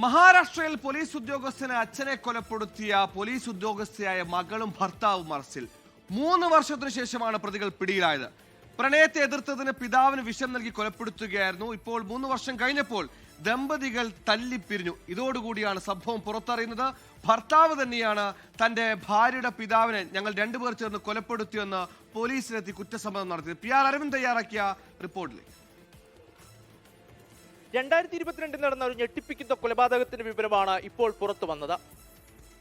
മഹാരാഷ്ട്രയിൽ പോലീസ് ഉദ്യോഗസ്ഥന് അച്ഛനെ കൊലപ്പെടുത്തിയ പോലീസ് ഉദ്യോഗസ്ഥയായ മകളും ഭർത്താവും അറസ്റ്റിൽ. 3 വർഷത്തിനു ശേഷമാണ് പ്രതികൾ പിടിയിലായത്. പ്രണയത്തെ എതിർത്തതിന് പിതാവിന് വിഷം നൽകി കൊലപ്പെടുത്തുകയായിരുന്നു. ഇപ്പോൾ 3 വർഷം കഴിഞ്ഞപ്പോൾ ദമ്പതികൾ തല്ലിപ്പിരിഞ്ഞു. ഇതോടുകൂടിയാണ് സംഭവം പുറത്തറിയുന്നത്. ഭർത്താവ് തന്നെയാണ് തന്റെ ഭാര്യയുടെ പിതാവിനെ ഞങ്ങൾ 2 പേർ ചേർന്ന് കൊലപ്പെടുത്തിയെന്ന് പോലീസിലെത്തി കുറ്റസമ്മതം നടത്തിയത്. പി ആർ അരവിന്ദ് തയ്യാറാക്കിയ റിപ്പോർട്ടിലേക്ക്. 2022 നടന്ന ഒരു ഞെട്ടിപ്പിക്കുന്ന കൊലപാതകത്തിന്റെ വിവരമാണ് ഇപ്പോൾ പുറത്തു വന്നത്.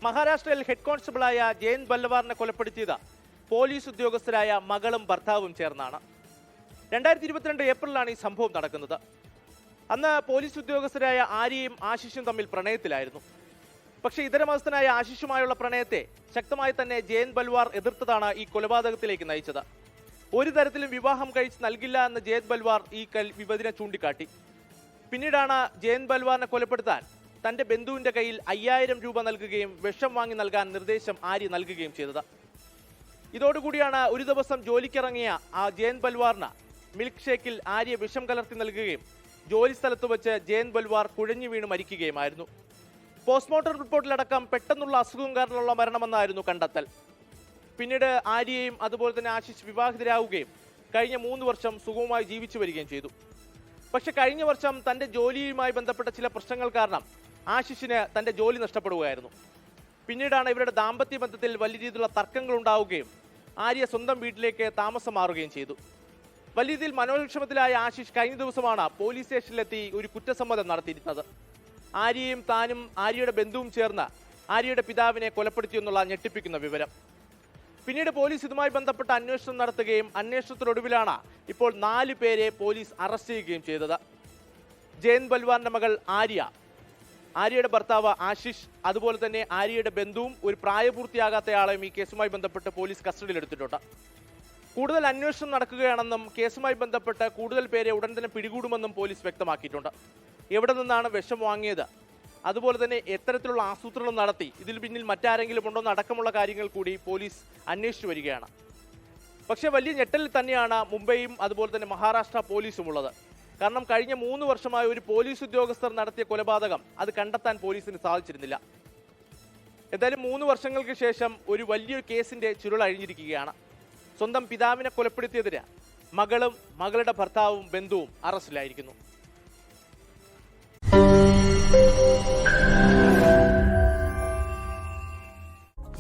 മഹാരാഷ്ട്രയിൽ ഹെഡ് കോൺസ്റ്റബിളായ ജയന്ത് ബല്ലവാറിനെ കൊലപ്പെടുത്തിയത് പോലീസ് ഉദ്യോഗസ്ഥരായ മകളും ഭർത്താവും ചേർന്നാണ്. 2022 ഏപ്രിലാണ് ഈ സംഭവം നടക്കുന്നത്. അന്ന് പോലീസ് ഉദ്യോഗസ്ഥരായ ആര്യയും ആശിഷും തമ്മിൽ പ്രണയത്തിലായിരുന്നു. പക്ഷേ ഇതര മതസ്ഥനായ ആശിഷുമായുള്ള പ്രണയത്തെ ശക്തമായി തന്നെ ജയന്ത് ബൽവാർ എതിർത്തതാണ് ഈ കൊലപാതകത്തിലേക്ക് നയിച്ചത്. ഒരു തരത്തിലും വിവാഹം കഴിച്ച് നൽകില്ല എന്ന് ജയന്ത് ബൽവാർ ഈ വിവാദത്തിനെ ചൂണ്ടിക്കാട്ടി. പിന്നീടാണ് ജയന്ത് ബൽവാറിനെ കൊലപ്പെടുത്താൻ തന്റെ ബന്ധുവിന്റെ കയ്യിൽ 5000 രൂപ നൽകുകയും വിഷം വാങ്ങി നൽകാൻ നിർദ്ദേശം ആര്യ നൽകുകയും ചെയ്തത്. ഇതോടുകൂടിയാണ് ഒരു ദിവസം ജോലിക്കിറങ്ങിയ ആ ജയന്ത് ബൽവാറിന് മിൽക്ക് ഷേക്കിൽ ആര്യ വിഷം കലർത്തി നൽകുകയും ജോലി സ്ഥലത്ത് വെച്ച് ജയന്ത് ബൽവാർ കുഴഞ്ഞു വീണ് മരിക്കുകയുമായിരുന്നു. പോസ്റ്റ്മോർട്ടം റിപ്പോർട്ടിലടക്കം പെട്ടെന്നുള്ള അസുഖം കാരണമുള്ള മരണമെന്നായിരുന്നു കണ്ടെത്തൽ. പിന്നീട് ആര്യയും അതുപോലെ തന്നെ ആശിഷ് വിവാഹിതരാകുകയും കഴിഞ്ഞ 3 വർഷം സുഖമായി ജീവിച്ചു വരികയും ചെയ്തു. പക്ഷെ കഴിഞ്ഞ വർഷം തന്റെ ജോലിയുമായി ബന്ധപ്പെട്ട ചില പ്രശ്നങ്ങൾ കാരണം ആശിഷിന് തന്റെ ജോലി നഷ്ടപ്പെടുകയായിരുന്നു. പിന്നീടാണ് ഇവരുടെ ദാമ്പത്യ ബന്ധത്തിൽ വലിയ രീതിയിലുള്ള തർക്കങ്ങൾ ഉണ്ടാവുകയും ആര്യ സ്വന്തം വീട്ടിലേക്ക് താമസം മാറുകയും ചെയ്തു. വലിയ രീതിയിൽ മനോവിഷമത്തിലായ ആശിഷ് കഴിഞ്ഞ ദിവസമാണ് പോലീസ് സ്റ്റേഷനിലെത്തി ഒരു കുറ്റസമ്മതം നടത്തിയിരുന്നത്. ആര്യയും താനും ആര്യയുടെ ബന്ധുവും ചേർന്ന് ആര്യയുടെ പിതാവിനെ കൊലപ്പെടുത്തിയെന്നുള്ള ഞെട്ടിപ്പിക്കുന്ന വിവരം. പിന്നീട് പോലീസ് ഇതുമായി ബന്ധപ്പെട്ട അന്വേഷണം നടത്തുകയും അന്വേഷണത്തിനൊടുവിലാണ് ഇപ്പോൾ 4 പേരെ പോലീസ് അറസ്റ്റ് ചെയ്യുകയും ചെയ്തത്. ജയന്ത് ബൽവാറിന്റെ മകൾ ആര്യ, ആര്യയുടെ ഭർത്താവ് ആശിഷ്, അതുപോലെ തന്നെ ആര്യയുടെ ബന്ധുവും ഒരു പ്രായപൂർത്തിയാകാത്തയാളെയും ഈ കേസുമായി ബന്ധപ്പെട്ട് പോലീസ് കസ്റ്റഡിയിലെടുത്തിട്ടുണ്ട്. കൂടുതൽ അന്വേഷണം നടക്കുകയാണെന്നും കേസുമായി ബന്ധപ്പെട്ട് കൂടുതൽ പേരെ ഉടൻ തന്നെ പിടികൂടുമെന്നും പോലീസ് വ്യക്തമാക്കിയിട്ടുണ്ട്. എവിടെ നിന്നാണ് വിഷം വാങ്ങിയത്, അതുപോലെ തന്നെ എത്തരത്തിലുള്ള ആസൂത്രണം നടത്തി, ഇതിൽ പിന്നിൽ മറ്റാരെങ്കിലും ഉണ്ടോന്ന് അടക്കമുള്ള കാര്യങ്ങൾ കൂടി പോലീസ് അന്വേഷിച്ചു വരികയാണ്. പക്ഷേ വലിയ ഞെട്ടലിൽ തന്നെയാണ് മുംബൈയും അതുപോലെ തന്നെ മഹാരാഷ്ട്ര പോലീസും ഉള്ളത്. കാരണം കഴിഞ്ഞ 3 വർഷമായി ഒരു പോലീസ് ഉദ്യോഗസ്ഥർ നടത്തിയ കൊലപാതകം അത് കണ്ടെത്താൻ പോലീസിന് സാധിച്ചിരുന്നില്ല. എന്തായാലും 3 വർഷങ്ങൾക്ക് ശേഷം ഒരു വലിയൊരു കേസിന്റെ ചുരുൾ അഴിഞ്ഞിരിക്കുകയാണ്. സ്വന്തം പിതാവിനെ കൊലപ്പെടുത്തിയതിന് മകളും മകളുടെ ഭർത്താവും ബന്ധുവും അറസ്റ്റിലായിരിക്കുന്നു.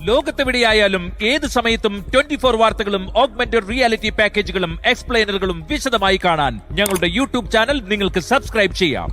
ലോകത്തെവിടെയായാലും ഏത് സമയത്തും 24 വാർത്തകളും ഓഗ്മെന്റഡ് റിയാലിറ്റി പാക്കേജുകളും എക്സ്പ്ലെയിനറുകളും വിശദമായി കാണാൻ ഞങ്ങളുടെ യൂട്യൂബ് ചാനൽ നിങ്ങൾക്ക് സബ്സ്ക്രൈബ് ചെയ്യാം.